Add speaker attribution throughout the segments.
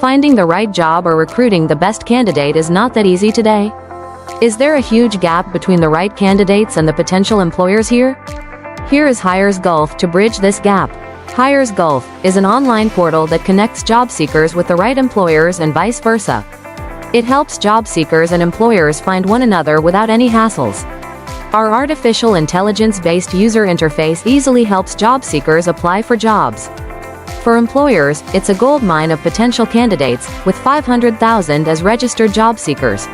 Speaker 1: Finding the right job or recruiting the best candidate is not that easy today. Is there a huge gap between the right candidates and the potential employers here? Here is HiresGulf to bridge this gap. HiresGulf is an online portal that connects job seekers with the right employers and vice versa. It helps job seekers and employers find one another without any hassles. Our artificial intelligence-based user interface easily helps job seekers apply for jobs. For employers, it's a goldmine of potential candidates, with 500,000 as registered job seekers.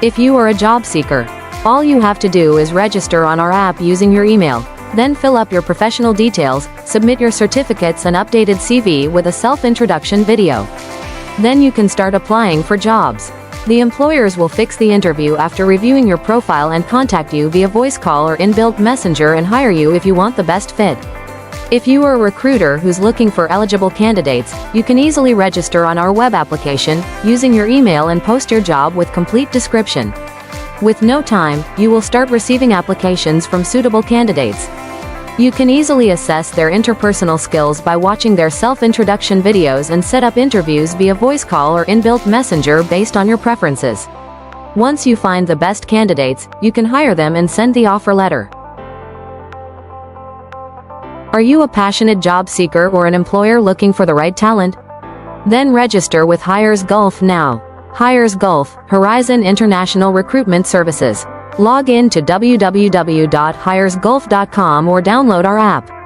Speaker 1: If you are a job seeker, all you have to do is register on our app using your email, then fill up your professional details, submit your certificates and updated CV with a self-introduction video. Then you can start applying for jobs. The employers will fix the interview after reviewing your profile and contact you via voice call or inbuilt messenger and hire you if you want the best fit. If you are a recruiter who's looking for eligible candidates, you can easily register on our web application, using your email and post your job with complete description. With no time, you will start receiving applications from suitable candidates. You can easily assess their interpersonal skills by watching their self-introduction videos and set up interviews via voice call or inbuilt messenger based on your preferences. Once you find the best candidates, you can hire them and send the offer letter. Are you a passionate job seeker or an employer looking for the right talent? Then register with HiresGulf now. HiresGulf, Horizon International Recruitment Services. Log in to www.hiresgulf.com or download our app.